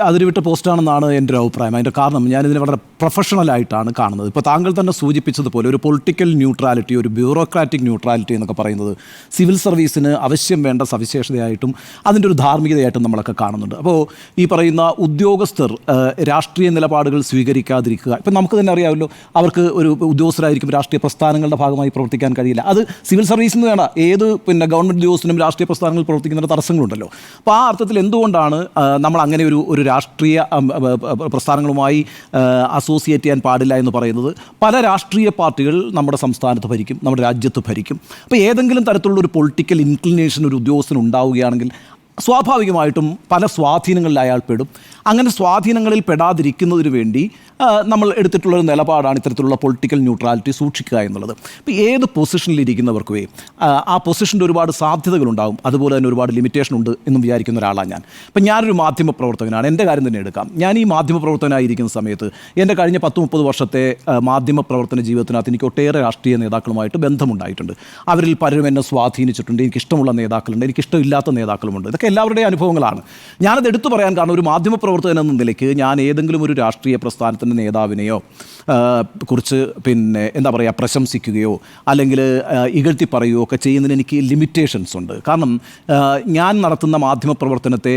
അതിരുവിട്ട പോസ്റ്റാണെന്നാണ് എൻ്റെ ഒരു അഭിപ്രായം. അതിൻ്റെ കാരണം ഞാനിതിനെ വളരെ പ്രൊഫഷണലായിട്ടാണ് കാണുന്നത്. ഇപ്പോൾ താങ്കൾ തന്നെ സൂചിപ്പിച്ചതുപോലെ ഒരു പൊളിറ്റിക്കൽ ന്യൂട്രാലിറ്റി, ഒരു ബ്യൂറോക്രാറ്റിക് ന്യൂട്രാലിറ്റി എന്നൊക്കെ പറയുന്നത് സിവിൽ സർവീസിന് ആവശ്യം വേണ്ട സവിശേഷതയായിട്ടും അതിൻ്റെ ഒരു ധാർമ്മികതയായിട്ടും നമ്മളൊക്കെ കാണുന്നുണ്ട്. അപ്പോൾ ഈ പറയുന്ന ഉദ്യോഗസ്ഥർ രാഷ്ട്രീയ നിലപാടുകൾ സ്വീകരിക്കാതിരിക്കുക, ഇപ്പം നമുക്ക് തന്നെ അറിയാമല്ലോ, അവർക്ക് ഒരു ഉദ്യോഗസ്ഥരായിരിക്കും രാഷ്ട്രീയ പ്രസ്ഥാനങ്ങളുടെ ഭാഗമായി പ്രവർത്തിക്കാൻ കഴിയില്ല. അത് സിവിൽ സർവീസിൽ നിന്ന് വേണ്ട ഏത് ഗവൺമെൻറ് ഉദ്യോഗസ്ഥനും രാഷ്ട്രീയ പ്രസ്ഥാനങ്ങളിൽ പ്രവർത്തിക്കുന്ന തടസ്സങ്ങളുണ്ടല്ലോ. അപ്പോൾ ആ അർത്ഥത്തിൽ എന്തുകൊണ്ടാണ് നമ്മൾ അങ്ങനെ ഒരു രാഷ്ട്രീയ പ്രസ്ഥാനങ്ങളുമായി അസോസിയേറ്റ് ചെയ്യാൻ പാടില്ല എന്ന് പറയുന്നത്? പല രാഷ്ട്രീയ പാർട്ടികൾ നമ്മുടെ സംസ്ഥാനത്ത് ഭരിക്കും, നമ്മുടെ രാജ്യത്ത് ഭരിക്കും. അപ്പോൾ ഏതെങ്കിലും തരത്തിലുള്ള ഒരു പൊളിറ്റിക്കൽ ഇൻക്ലിനേഷൻ ഒരു ഉദ്യോഗസ്ഥന് ഉണ്ടാവുകയാണെങ്കിൽ സ്വാഭാവികമായിട്ടും പല സ്വാധീനങ്ങളിൽ അയാൾ പെടും. അങ്ങനെ സ്വാധീനങ്ങളിൽ പെടാതിരിക്കുന്നതിന് വേണ്ടി നമ്മൾ എടുത്തിട്ടുള്ളൊരു നിലപാടാണ് ഇത്തരത്തിലുള്ള പൊളിറ്റിക്കൽ ന്യൂട്രാലിറ്റി സൂക്ഷിക്കുക എന്നുള്ളത്. ഇപ്പോൾ ഏത് പൊസിഷനിലിരിക്കുന്നവർക്കുമേ ആ പൊസിഷൻ്റെ ഒരുപാട് സാധ്യതകളുണ്ടാകും, അതുപോലെ തന്നെ ഒരുപാട് ലിമിറ്റേഷൻ ഉണ്ട് എന്നും വിചാരിക്കുന്ന ഒരാളാണ് ഞാൻ. ഇപ്പം ഞാനൊരു മാധ്യമ പ്രവർത്തകനാണ്. എൻ്റെ കാര്യം തന്നെ എടുക്കാം. ഞാൻ ഈ മാധ്യമ പ്രവർത്തകനായിരിക്കുന്ന സമയത്ത് എൻ്റെ കഴിഞ്ഞ 10-30 വർഷത്തെ മാധ്യമ പ്രവർത്തന ജീവിതത്തിനകത്ത് എനിക്ക് ഒട്ടേറെ രാഷ്ട്രീയ നേതാക്കളുമായിട്ട് ബന്ധമുണ്ടായിട്ടുണ്ട്. അവരിൽ പലരും എന്നെ സ്വാധീനിച്ചിട്ടുണ്ട്. എനിക്കിഷ്ടമുള്ള നേതാക്കളുണ്ട്, എനിക്കിഷ്ടമില്ലാത്ത നേതാക്കളുമുണ്ട്. ഇതൊക്കെ എല്ലാവരുടെയും അനുഭവങ്ങളാണ്. ഞാനത് എടുത്തു പറയാൻ കാരണം ഒരു മാധ്യമ പ്രവർത്തകൻ എന്ന നിലയ്ക്ക് ഞാൻ ഏതെങ്കിലും ഒരു രാഷ്ട്രീയ പ്രസ്ഥാനത്തിൻ്റെ നേതാവിനെയോ കുറിച്ച് എന്താ പറയുക പ്രശംസിക്കുകയോ അല്ലെങ്കിൽ ഇകഴ്ത്തി പറയുകയോ ഒക്കെ ചെയ്യുന്നതിന് എനിക്ക് ലിമിറ്റേഷൻസ് ഉണ്ട്. കാരണം ഞാൻ നടത്തുന്ന മാധ്യമ പ്രവർത്തനത്തെ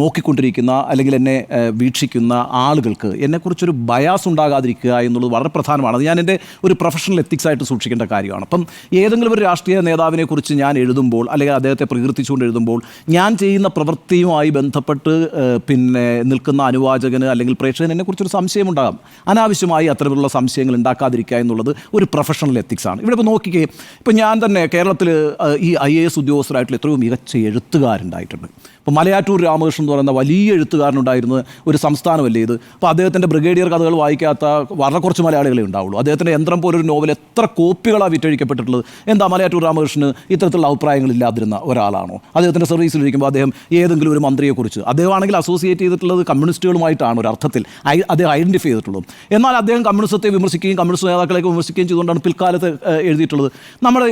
നോക്കിക്കൊണ്ടിരിക്കുന്ന അല്ലെങ്കിൽ എന്നെ വീക്ഷിക്കുന്ന ആളുകൾക്ക് എന്നെക്കുറിച്ചൊരു ബയാസ് ഉണ്ടാകാതിരിക്കുക എന്നുള്ളത് വളരെ പ്രധാനമാണ്. അത് ഞാൻ എൻ്റെ ഒരു പ്രൊഫഷണൽ എത്തിക്സായിട്ട് സൂക്ഷിക്കേണ്ട കാര്യമാണ്. അപ്പം ഏതെങ്കിലും ഒരു രാഷ്ട്രീയ നേതാവിനെക്കുറിച്ച് ഞാൻ എഴുതുമ്പോൾ അല്ലെങ്കിൽ അദ്ദേഹത്തെ പ്രകീർത്തിച്ചുകൊണ്ട് എഴുതുമ്പോൾ ഞാൻ ചെയ്യുന്ന പ്രവൃത്തിയുമായി ബന്ധപ്പെട്ട് നിൽക്കുന്ന അനുവാചകന് അല്ലെങ്കിൽ പ്രേക്ഷകന് എന്നെക്കുറിച്ചൊരു സംശയം ഉണ്ടാകാം. അനാവശ്യമായി അത്തരത്തിലുള്ള സംശയങ്ങൾ ഉണ്ടാക്കാതിരിക്കുക എന്നുള്ളത് ഒരു പ്രൊഫഷണൽ എത്തിക്സാണ്. ഇവിടെ ഇപ്പോൾ നോക്കിക്കേ, ഇപ്പോൾ ഞാൻ തന്നെ കേരളത്തിൽ ഈ IAS ഉദ്യോഗസ്ഥരായിട്ടുള്ള എത്രയോ മികച്ച എഴുത്തുകാരുണ്ടായിട്ടുണ്ട്. ഇപ്പോൾ മലയാറ്റൂർ രാമകൃഷ്ണൻ എന്ന് പറയുന്ന വലിയ എഴുത്തുകാരനുണ്ടായിരുന്ന ഒരു സംസ്ഥാനമല്ലേ ഇത്. അപ്പോൾ അദ്ദേഹത്തിൻ്റെ ബ്രിഗേഡിയർ കഥകൾ വായിക്കാത്ത വളരെ കുറച്ച് മലയാളികളെ ഉണ്ടാവുള്ളൂ. അദ്ദേഹത്തിൻ്റെ യന്ത്രം പോലൊരു നോവൽ എത്ര കോപ്പികളാണ് വിറ്റഴിക്കപ്പെട്ടിട്ടുള്ളത്. എന്താ മലയാറ്റൂർ രാമകൃഷ്ണന് ഇത്തരത്തിലുള്ള അഭിപ്രായങ്ങളില്ലാതിരുന്ന ഒരാളാണോ? അദ്ദേഹത്തിൻ്റെ സർവീസിലിരിക്കുമ്പോൾ അദ്ദേഹം ഏതെങ്കിലും ഒരു മന്ത്രിയെക്കുറിച്ച്, അദ്ദേഹമാണെങ്കിൽ അസോസിയേറ്റ് ചെയ്തിട്ടുള്ളത് കമ്മ്യൂണിസ്റ്റുകളുമായിട്ടാണ് ഒരർത്ഥത്തിൽ അദ്ദേഹം ഐഡൻറ്റിഫൈ ചെയ്തിട്ടുള്ളത്. എന്നാൽ അദ്ദേഹം കമ്മ്യൂണിസത്തെ വിമർശിക്കുകയും കമ്മ്യൂണിസ്റ്റ് നേതാക്കളെയൊക്കെ വിമർശിക്കുകയും ചെയ്തുകൊണ്ടാണ് പിൽക്കാലത്ത് എഴുതിയിട്ടുള്ളത്. നമ്മുടെ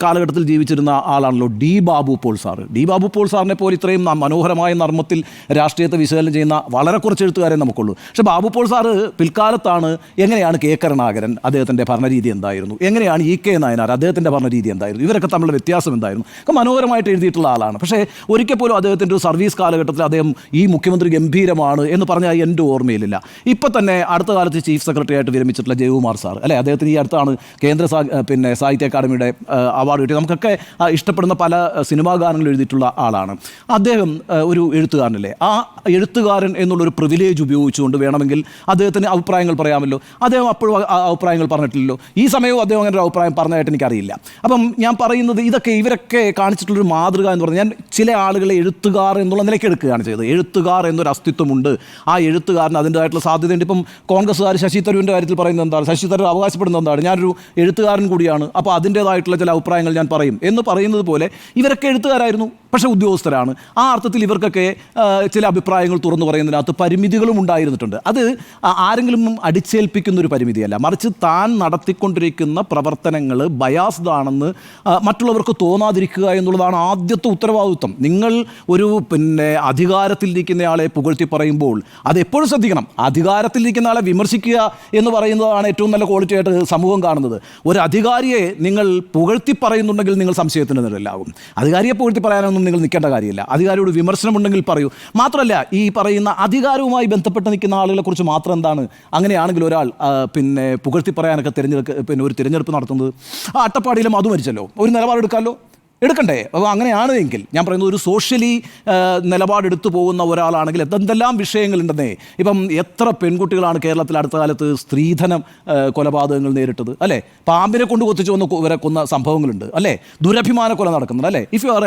കാലഘട്ടത്തിൽ ജീവിച്ചിരുന്ന ആളാണല്ലോ D Babu Paul sir. D Babu Paul സാറിനെ പോലെ ഇത്രയും മനോഹരമായ നർമ്മത്തിൽ രാഷ്ട്രീയത്തെ വിശകലനം ചെയ്യുന്ന വളരെ കുറച്ച് എഴുത്തുകാരെ നമുക്കുള്ളൂ. പക്ഷേ ബാബു പോൾ സാറ് പിൽക്കാലത്താണ് എങ്ങനെയാണ് കെ കരുണാകരൻ, അദ്ദേഹത്തിൻ്റെ ഭരണരീതി എന്തായിരുന്നു, എങ്ങനെയാണ് EK നായനാർ, അദ്ദേഹത്തിൻ്റെ ഭരണരീതി എന്തായിരുന്നു, ഇവരൊക്കെ തമ്മിലുള്ള വ്യത്യാസം എന്തായിരുന്നു, ഒക്കെ മനോഹരമായിട്ട് എഴുതിയിട്ടുള്ള ആളാണ്. പക്ഷേ ഒരിക്കൽ പോലും അദ്ദേഹത്തിൻ്റെ ഒരു സർവീസ് കാലഘട്ടത്തിൽ അദ്ദേഹം ഈ മുഖ്യമന്ത്രി ഗംഭീരമാണ് എന്ന് പറഞ്ഞാൽ എൻ്റെ ഓർമ്മയിലില്ല. ഇപ്പം തന്നെ അടുത്ത കാലത്ത് ചീഫ് സെക്രട്ടറി ആയിട്ട് വിരമിച്ചിട്ടുള്ള ജയകുമാർ സാർ അല്ലേ, അദ്ദേഹത്തിന് ഈ അടുത്താണ് കേന്ദ്ര സാഹിത്യ അക്കാദമിയുടെ അവാർഡ് കിട്ടിയത്. നമുക്കൊക്കെ ഇഷ്ടപ്പെടുന്ന പല സിനിമാ ഗാനങ്ങൾ എഴുതിയിട്ടുള്ള ആളാണ് അദ്ദേഹം. ഒരു എഴുത്തുകാരനല്ലേ, ആ എഴുത്തുകാരൻ എന്നുള്ളൊരു പ്രിവിലേജ് ഉപയോഗിച്ചുകൊണ്ട് വേണമെങ്കിൽ അദ്ദേഹത്തിന് അഭിപ്രായങ്ങൾ പറയാമല്ലോ. അദ്ദേഹം അപ്പോഴും അഭിപ്രായങ്ങൾ പറഞ്ഞിട്ടില്ലല്ലോ. ഈ സമയവും അദ്ദേഹം അങ്ങനെ ഒരു അഭിപ്രായം പറഞ്ഞതായിട്ട് എനിക്കറിയില്ല. അപ്പം ഞാൻ പറയുന്നത് ഇവരൊക്കെ കാണിച്ചിട്ടുള്ളൊരു മാതൃക എന്ന് പറഞ്ഞാൽ ഞാൻ ചില ആളുകളെ എഴുത്തുകാർ എന്നുള്ള നിലയ്ക്ക് എടുക്കുകയാണ് ചെയ്തത്. എഴുത്തുകാർ എന്നൊരു അസ്തിത്വമുണ്ട്. ആ എഴുത്തുകാരന് അതിൻ്റെതായിട്ടുള്ള സാധ്യതയുണ്ട്. ഇപ്പം കോൺഗ്രസ്സുകാർ ശശി തരൂരിൻ്റെ കാര്യത്തിൽ പറയുന്നത് എന്താണ്? ശശി തരൂർ അവകാശപ്പെടുന്നത് എന്താണ്? ഞാനൊരു എഴുത്തുകാരൻ കൂടിയാണ്, അപ്പോൾ അതിൻ്റേതായിട്ടുള്ള ചില അഭിപ്രായങ്ങൾ ഞാൻ പറയും എന്ന് പറയുന്നത് പോലെ ഇവരൊക്കെ എഴുത്തുകാരായിരുന്നു, പക്ഷേ ഉദ്യോഗസ്ഥരാണ്. ആ അർത്ഥത്തിൽ ഇവർക്കൊക്കെ ചില അഭിപ്രായങ്ങൾ തുറന്നു പറയുന്നതിനകത്ത് പരിമിതികളും ഉണ്ടായിരുന്നിട്ടുണ്ട്. അത് ആരെങ്കിലും അടിച്ചേൽപ്പിക്കുന്നൊരു പരിമിതിയല്ല, മറിച്ച് താൻ നടത്തിക്കൊണ്ടിരിക്കുന്ന പ്രവർത്തനങ്ങൾ ബയാസ്ഡ് ആണെന്ന് മറ്റുള്ളവർക്ക് തോന്നാതിരിക്കുക എന്നുള്ളതാണ് ആദ്യത്തെ ഉത്തരവാദിത്വം. നിങ്ങൾ ഒരു അധികാരത്തിലിരിക്കുന്നയാളെ പുകഴ്ത്തി പറയുമ്പോൾ അത് എപ്പോഴും ശ്രദ്ധിക്കണം. അധികാരത്തിലിരിക്കുന്ന ആളെ വിമർശിക്കുക എന്ന് പറയുന്നതാണ് ഏറ്റവും നല്ല ക്വാളിറ്റി ആയിട്ട് സമൂഹം കാണുന്നത്. ഒരു അധികാരിയെ നിങ്ങൾ പുകഴ്ത്തി പറയുന്നുണ്ടെങ്കിൽ നിങ്ങൾ സംശയത്തിന് നിഴലാകും. അധികാരിയെ പുകഴ്ത്തി പറയാനൊന്നും നിങ്ങൾ നിൽക്കേണ്ട കാര്യമില്ല. അധികാരിയോട് വിമർശനമുണ്ടെങ്കിൽ പറയൂ. മാത്രമല്ല, ഈ പറയുന്ന അധികാരവുമായി ബന്ധപ്പെട്ട് നിൽക്കുന്ന ആളുകളെ കുറിച്ച് മാത്രം എന്താണ് അങ്ങനെയാണെങ്കിൽ ഒരാൾ പുകഴ്ത്തി പറയാനൊക്കെ ഒരു തിരഞ്ഞെടുപ്പ് നടത്തുന്നത്? അട്ടപ്പാടിയിലും അത് മരിച്ചല്ലോ, ഒരു നിലപാടെടുക്കാമല്ലോ, എടുക്കണ്ടേ? അപ്പോൾ അങ്ങനെയാണ് എങ്കിൽ ഞാൻ പറയുന്നത് ഒരു സോഷ്യലി നിലപാടെടുത്തു പോകുന്ന ഒരാളാണെങ്കിൽ എന്തെല്ലാം വിഷയങ്ങളുണ്ടെന്നേ. ഇപ്പം എത്ര പെൺകുട്ടികളാണ് കേരളത്തിൽ അടുത്ത കാലത്ത് സ്ത്രീധനം കൊലപാതകങ്ങൾ നേരിട്ടത് അല്ലേ? പാമ്പിനെ കൊണ്ട് കൊത്തിച്ചു വരെ കൊന്ന സംഭവങ്ങളുണ്ട് അല്ലേ? ദുരഭിമാന കൊല നടക്കുന്നുണ്ട് അല്ലേ? ഇഫ് യു ആർ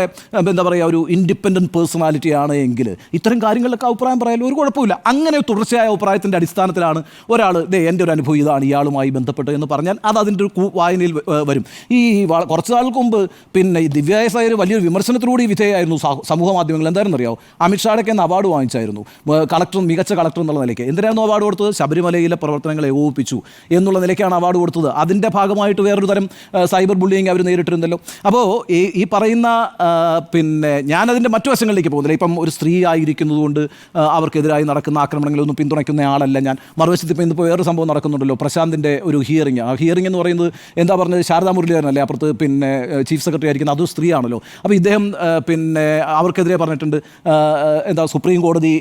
എന്താ പറയുക ഒരു ഇൻഡിപെൻഡൻറ്റ് പേഴ്സണാലിറ്റി ആണ് എങ്കിൽ ഇത്തരം കാര്യങ്ങളിലൊക്കെ അഭിപ്രായം പറയാനും ഒരു കുഴപ്പമില്ല. അങ്ങനെ തുടർച്ചയായ അഭിപ്രായത്തിൻ്റെ അടിസ്ഥാനത്തിലാണ് ഒരാൾ എൻ്റെ ഒരു അനുഭവം ഇതാണ് ഇയാളുമായി ബന്ധപ്പെട്ട് എന്ന് പറഞ്ഞാൽ അത് അതിൻ്റെ ഒരു വായനയിൽ വരും. ഈ കുറച്ച് നാൾക്ക് മുമ്പ് ദിവ്യ ഒരു വലിയൊരു വിമർശനത്തിലൂടെ വിധേയമായിരുന്നു സമൂഹ മാധ്യമങ്ങൾ. എന്തായിരുന്നു അറിയാമോ? അമിത്ഷാടൊക്കെ എന്ന അവാർഡ് വാങ്ങിച്ചായിരുന്നു മികച്ച കളക്ടർ എന്നുള്ള നിലയ്ക്ക്. എന്തിനായിരുന്നു അവാർഡ് കൊടുത്തത്? ശബരിമലയിലെ പ്രവർത്തനങ്ങൾ ഏകോപിപ്പിച്ചു എന്നുള്ള നിലയ്ക്കാണ് അവാർഡ് കൊടുത്തത്. അതിൻ്റെ ഭാഗമായിട്ട് വേറൊരു തരം സൈബർ ബുള്ളിങ് അവർ നേരിട്ടിരുന്നല്ലോ. അപ്പോൾ ഈ പറയുന്ന ഞാനതിൻ്റെ മറ്റു വശങ്ങളിലേക്ക് പോകുന്നില്ല. ഇപ്പം ഒരു സ്ത്രീ ആയിരിക്കുന്നത് കൊണ്ട് അവർക്കെതിരായി നടക്കുന്ന ആക്രമണങ്ങളൊന്നും പിന്തുണയ്ക്കുന്ന ആളല്ല ഞാൻ. മറുവശത്ത് ഇപ്പോൾ ഇന്നിപ്പോൾ വേറൊരു സംഭവം നടക്കുന്നുണ്ടല്ലോ, പ്രശാന്തിൻ്റെ ഒരു ഹിയറിംഗ്. ആ ഹിയറിംഗ് എന്ന് പറയുന്നത് എന്താ പറഞ്ഞത്? ശാരദാ മുരളീധരനല്ലേ അപ്പുറത്ത് ചീഫ് സെക്രട്ടറി ആയിരിക്കുന്നത്, അതും സ്ത്രീയാണല്ലോ. അപ്പോൾ ഇദ്ദേഹം അവർക്കെതിരെ പറഞ്ഞിട്ടുണ്ട്, എന്താ സുപ്രീം കോടതി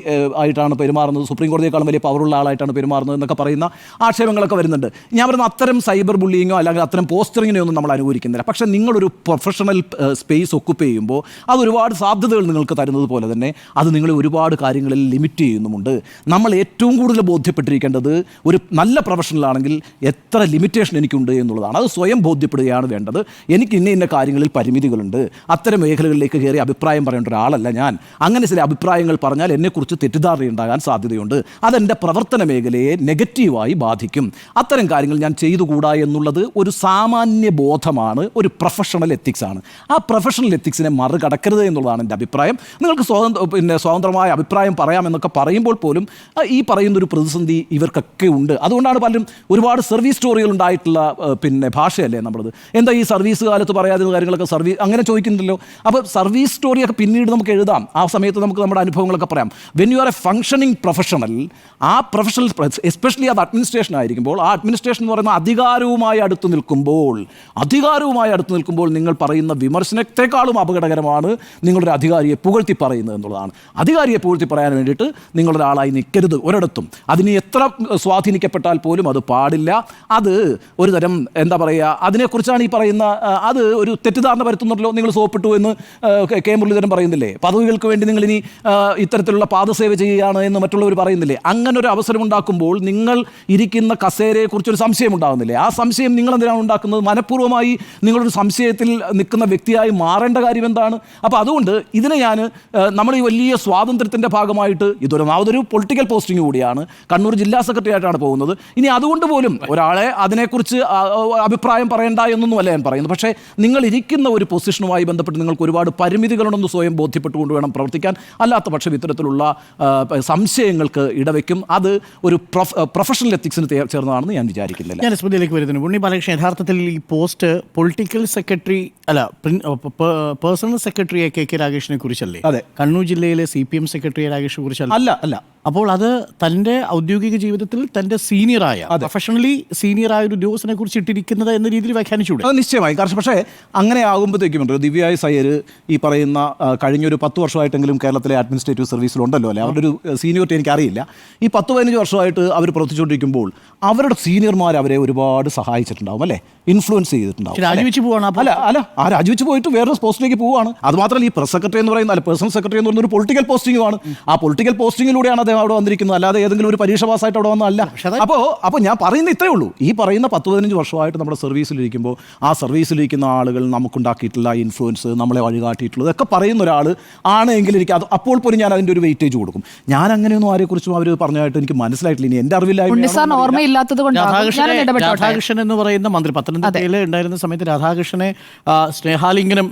ആയിട്ടാണ് പെരുമാറുന്നത്, സുപ്രീം കോടതിയേക്കാളും വലിയ പവറുള്ള ആളായിട്ടാണ് പെരുമാറുന്നത് എന്നൊക്കെ പറയുന്ന ആക്ഷേപങ്ങളൊക്കെ വരുന്നുണ്ട്. ഞാൻ പറയുന്ന അത്തരം സൈബർ ബുള്ളിങ്ങോ അല്ലെങ്കിൽ അത്തരം പോസ്റ്ററിങ്ങിനോ ഒന്നും നമ്മൾ അനുകൂലിക്കുന്നില്ല. പക്ഷേ നിങ്ങളൊരു പ്രൊഫഷണൽ സ്പേസ് ഒക്കുപ്പൈ ചെയ്യുമ്പോൾ അത് ഒരുപാട് സാധ്യതകൾ നിങ്ങൾക്ക് തരുന്നത് പോലെ തന്നെ അത് നിങ്ങളെ ഒരുപാട് കാര്യങ്ങളിൽ ലിമിറ്റ് ചെയ്യുന്നുമുണ്ട്. നമ്മൾ ഏറ്റവും കൂടുതൽ ബോധ്യപ്പെട്ടിരിക്കേണ്ടത് ഒരു നല്ല പ്രൊഫഷണലാണെങ്കിൽ എത്ര ലിമിറ്റേഷൻ എനിക്കുണ്ട് എന്നുള്ളതാണ്. അത് സ്വയം ബോധ്യപ്പെടുകയാണ് വേണ്ടത്. എനിക്ക് ഇന്ന കാര്യങ്ങളിൽ പരിമിതികളുണ്ട്, അത്തരം മേഖലകളിലേക്ക് കയറി അഭിപ്രായം പറയേണ്ട ഒരാളല്ല ഞാൻ. അങ്ങനെ ചില അഭിപ്രായങ്ങൾ പറഞ്ഞാൽ എന്നെക്കുറിച്ച് തെറ്റിദ്ധാരണ ഉണ്ടാകാൻ സാധ്യതയുണ്ട്. അതെൻ്റെ പ്രവർത്തന മേഖലയെ നെഗറ്റീവായി ബാധിക്കും. അത്തരം കാര്യങ്ങൾ ഞാൻ ചെയ്തുകൂടാ എന്നുള്ളത് ഒരു സാമാന്യ ബോധമാണ്, ഒരു പ്രൊഫഷണൽ എത്തിക്സാണ്. ആ പ്രൊഫഷണൽ എത്തിക്സിനെ മറികടക്കരുത് എന്നുള്ളതാണ് എൻ്റെ അഭിപ്രായം. നിങ്ങൾക്ക് സ്വതന്ത്രമായ അഭിപ്രായം പറയാമെന്നൊക്കെ പറയുമ്പോൾ പോലും ഈ പറയുന്നൊരു പ്രതിസന്ധി ഇവർക്കൊക്കെ ഉണ്ട്. അതുകൊണ്ടാണ് പലരും ഒരുപാട് സർവീസ് സ്റ്റോറികൾ ഉണ്ടായിട്ടുള്ള ഭാഷയല്ലേ നമ്മളത്. എന്താ ഈ സർവീസ് കാലത്ത് പറയാതിരുന്ന കാര്യങ്ങളൊക്കെ അങ്ങനെ ചോദിക്കുന്നുണ്ടല്ലോ. അപ്പോൾ സർവീസ് സ്റ്റോറിയൊക്കെ പിന്നീട് നമുക്ക് എഴുതാം. ആ സമയത്ത് നമുക്ക് നമ്മുടെ അനുഭവങ്ങളൊക്കെ പറയാം. When you are A functioning professional, ആ പ്രൊഫഷണൽ എസ്പെഷ്യലി അത് അഡ്മിനിസ്ട്രേഷൻ ആയിരിക്കുമ്പോൾ, ആ അഡ്മിനിസ്ട്രേഷൻ എന്ന് പറയുന്ന അധികാരവുമായി അടുത്ത് നിൽക്കുമ്പോൾ നിങ്ങൾ പറയുന്ന വിമർശനത്തെക്കാളും അപകടകരമാണ് നിങ്ങളൊരു അധികാരിയെ പുകഴ്ത്തി പറയുന്നത് എന്നുള്ളതാണ്. അധികാരിയെ പുകഴ്ത്തി പറയാൻ വേണ്ടിയിട്ട് നിങ്ങളൊരാളായി നിൽക്കരുത് ഒരിടത്തും. അതിന് എത്ര സ്വാധീനിക്കപ്പെട്ടാൽ പോലും അത് പാടില്ല. അത് ഒരു തരം എന്താ പറയുക, അതിനെക്കുറിച്ചാണ് ഈ പറയുന്ന, അത് ഒരു തെറ്റിദ്ധാരണ വരുത്തുന്നുണ്ടല്ലോ. നിങ്ങൾ സോപ്പിട്ടു എന്ന് കെ മുരളീധരൻ പറയുന്നില്ലേ? പദവികൾക്ക് വേണ്ടി നിങ്ങൾ ഇനി ഇത്തരത്തിലുള്ള പാദസേവ ചെയ്യുകയാണ് എന്ന് മറ്റുള്ളവർ പറയുന്നില്ലേ? അങ്ങനെ ഒരു അവസരം ഉണ്ടാക്കുമ്പോൾ നിങ്ങൾ ഇരിക്കുന്ന കസേരയെക്കുറിച്ചൊരു സംശയം ഉണ്ടാകുന്നില്ലേ? ആ സംശയം നിങ്ങൾ എന്തിനാണ് ഉണ്ടാക്കുന്നത്? മനഃപൂർവ്വമായി നിങ്ങളൊരു സംശയത്തിൽ നിൽക്കുന്ന വ്യക്തിയായി മാറേണ്ട കാര്യം എന്താണ്? അപ്പോൾ അതുകൊണ്ട് ഇതിനെ നമ്മൾ ഈ വലിയ സ്വാതന്ത്ര്യത്തിൻ്റെ ഭാഗമായിട്ട് ഇതൊരു പൊളിറ്റിക്കൽ പോസ്റ്റിംഗ് കൂടിയാണ്. കണ്ണൂർ ജില്ലാ സെക്രട്ടറി ആയിട്ടാണ് പോകുന്നത്. ഇനി അതുകൊണ്ട് പോലും ഒരാളെ അതിനെക്കുറിച്ച് അഭിപ്രായം പറയേണ്ട എന്നൊന്നുമല്ല ഞാൻ പറയുന്നത്. പക്ഷേ നിങ്ങൾ ഇരിക്കുന്ന ഒരു പൊസിഷനുമായി ബന്ധപ്പെട്ട് നിങ്ങൾക്ക് ഒരുപാട് പരിമിതികളുണ്ടെന്ന് സ്വയം ബോധ്യപ്പെട്ടുകൊണ്ട് വേണം പ്രവർത്തിക്കാൻ. അല്ലാത്ത പക്ഷം ഇത്തരത്തിലുള്ള സംശയങ്ങൾക്ക് ഇടവയ്ക്കും. അത് ഒരു പ്രൊഫഷണൽ എത്തിക്സിന് ചേർന്നതാണെന്ന് ഞാൻ വിചാരിക്കുന്നില്ല. ഞാൻ സ്മൃതിയിലേക്ക് വരുന്നു. ഉണ്ണി ബാലകൃഷ്ണൻ, യഥാർത്ഥത്തിൽ ഈ പോസ്റ്റ് പൊളിറ്റിക്കൽ സെക്രട്ടറി അല്ല, പേഴ്സണൽ സെക്രട്ടറി കെ രാഗേഷിനെ കുറിച്ചല്ലേ? അതെ. കണ്ണൂർ ജില്ലയിലെ CPM സെക്രട്ടറി രാഗേഷിനെ കുറിച്ചല്ല. അല്ല. അപ്പോൾ അത് തൻ്റെ ഔദ്യോഗിക ജീവിതത്തിൽ തൻ്റെ സീനിയറായ, പ്രൊഫഷണലി സീനിയറായ ഒരു ഉദ്യോഗസ്ഥനെ കുറിച്ച് ഇട്ടിരിക്കുന്നത് എന്ന രീതിയിൽ വ്യാഖ്യാനിച്ചൂടെ? അത് നിശ്ചയമായി. കാരണം പക്ഷേ അങ്ങനെ ആകുമ്പോഴത്തേക്കുമുണ്ട് ദിവ്യ സയ്യർ ഈ പറയുന്ന കഴിഞ്ഞൊരു 10 വർഷമായിട്ടെങ്കിലും കേരളത്തിലെ അഡ്മിനിസ്ട്രേറ്റീവ് സർവീസിലുണ്ടല്ലോ അല്ലേ? അവരുടെ ഒരു സീനിയോറിറ്റി എനിക്കറിയില്ല. ഈ 10-15 വർഷമായിട്ട് അവർ പ്രവർത്തിച്ചുകൊണ്ടിരിക്കുമ്പോൾ അവരുടെ സീനിയർമാർ അവരെ ഒരുപാട് സഹായിച്ചിട്ടുണ്ടാവും അല്ലേ? ഇൻഫ്ലുവൻസ് ചെയ്തിട്ടുണ്ടാവും. രാജിവെച്ച് പോവാണ്. അല്ല ആ രാജിവെച്ച് പോയിട്ട് വേറൊരു പോസ്റ്റിലേക്ക് പോവുകയാണ്. അതുമാത്രമല്ല, ഈ പ്രസ് സെക്രട്ടറി എന്ന് പറയുന്ന പേഴ്സണൽ സെക്രട്ടറി എന്ന് പറയുന്ന ഒരു പൊളിറ്റിക്കൽ പോസ്റ്റിംഗുമാണ്. ആ പൊളിറ്റിക്കൽ പോസ്റ്റിങ്ങിലൂടെയാണ് അദ്ദേഹം അവിടെ വന്നിരിക്കുന്നത്, അല്ലാതെ ഏതെങ്കിലും ഒരു പരീക്ഷ പാസ്സായിട്ട് അവിടെ വന്നതല്ല. അപ്പോൾ ഞാൻ പറയുന്ന ഇത്രയേ ഉള്ളൂ. ഈ പറയുന്ന 10-15 വർഷമായിട്ട് നമ്മുടെ സർവീസിലിരിക്കുമ്പോൾ ആ സർവീസിലിരിക്കുന്ന ആളുകൾ നമുക്കുണ്ടാക്കിയിട്ടുള്ള ഇൻഫ്ലുവൻസ്, നമ്മളെ വഴികാട്ടിയിട്ടുള്ളത് ഒക്കെ പറയുന്ന ഒരാൾ ആണെങ്കിൽ എനിക്ക് അത് അപ്പോൾ പോലും ഞാൻ അതിൻ്റെ ഒരു വെയിറ്റേജ് കൊടുക്കും. ഞാൻ അങ്ങനെയൊന്നും ആരെക്കുറിച്ചും അവർ പറഞ്ഞായിട്ട് എനിക്ക് മനസ്സിലായിട്ടില്ല. ഇനി എൻ്റെ അറിവില്ലായ്മ രാധാകൃഷ്ണൻ എന്ന് പറയുന്ന മന്ത്രി പത്തനംതിട്ടയിൽ ഉണ്ടായിരുന്ന സമയത്ത് രാധാകൃഷ്ണനെ സ്നേഹാലിംഗനം,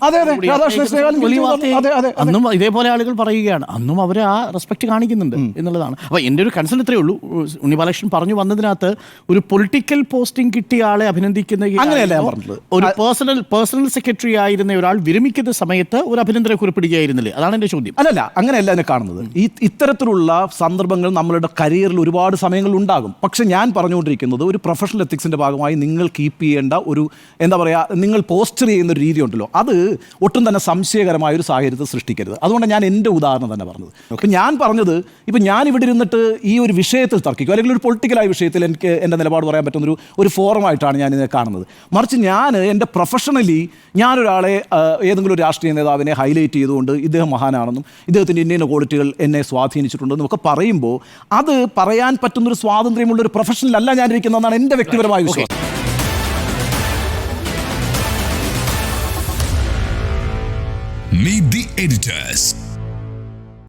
അന്നും ഇതേപോലെ ആളുകൾ പറയുകയാണ്. അന്നും അവർ ആ റെസ്പെക്ട് കാണിക്കുന്നുണ്ട് എന്നുള്ളതാണ്. അപ്പോൾ എൻ്റെ ഒരു കൺസേൺ ഇത്രയേ ഉള്ളൂ. ഉണ്ണി ബാലകൃഷ്ണൻ പറഞ്ഞു വന്നതിനകത്ത് ഒരു പൊളിറ്റിക്കൽ പോസ്റ്റിംഗ് കിട്ടിയ ആളെ അഭിനന്ദിക്കുന്ന ഒരു പേഴ്സണൽ സെക്രട്ടറി ആയിരുന്ന ഒരാൾ വിരമിക്കുന്ന സമയത്ത് ഒരു അഭിനന്ദനം കുറിപ്പിടുകയായിരുന്നില്ലേ? അതാണ് എൻ്റെ ചോദ്യം. അല്ലല്ല, അങ്ങനെയല്ല എന്നെ കാണുന്നത്. ഇത്തരത്തിലുള്ള സന്ദർഭങ്ങൾ നമ്മളുടെ കരിയറിൽ ഒരുപാട് സമയങ്ങൾ ഉണ്ടാകും. പക്ഷെ ഞാൻ പറഞ്ഞുകൊണ്ടിരിക്കുന്നത് ഒരു പ്രൊഫഷണൽ എത്തിക്സിൻ്റെ ഭാഗമായി നിങ്ങൾ കീപ്പ് ചെയ്യേണ്ട ഒരു എന്താ പറയുക, നിങ്ങൾ പോസ്റ്റർ ചെയ്യുന്ന ഒരു രീതി ഉണ്ടല്ലോ, അത് ഒട്ടും തന്നെ സംശയകരമായ ഒരു സാഹചര്യത്തെ സൃഷ്ടിക്കരുത്. അതുകൊണ്ട് ഞാൻ എൻ്റെ ഉദാഹരണം തന്നെ പറഞ്ഞത്. ഇപ്പം ഞാൻ പറഞ്ഞത്, ഇപ്പം ഞാൻ ഇവിടെ ഇരുന്നിട്ട് ഈ ഒരു വിഷയത്തിൽ തർക്കിക്കും, അല്ലെങ്കിൽ ഒരു പൊളിറ്റിക്കലായ വിഷയത്തിൽ എനിക്ക് എൻ്റെ നിലപാട് പറയാൻ പറ്റുന്ന ഒരു ഫോറമായിട്ടാണ് ഞാൻ ഇതിനെ കാണുന്നത്. മറിച്ച് ഞാൻ എൻ്റെ പ്രൊഫഷണലി ഞാനൊരാളെ ഏതെങ്കിലും ഒരു രാഷ്ട്രീയ നേതാവിനെ ഹൈലൈറ്റ് ചെയ്തുകൊണ്ട് ഇദ്ദേഹം മഹാനാണെന്നും ഇദ്ദേഹത്തിൻ്റെ ഇന്ന ക്വാളിറ്റികൾ എന്നെ സ്വാധീനിച്ചിട്ടുണ്ടെന്നും ഒക്കെ പറയുമ്പോൾ അത് പറയാൻ പറ്റുന്നൊരു സ്വാതന്ത്ര്യമുള്ളൊരു പ്രൊഫഷനിലല്ല ഞാനിരിക്കുന്നതെന്നാണ് എൻ്റെ വ്യക്തിപരമായ വിശ്വാസം. Meet the editors.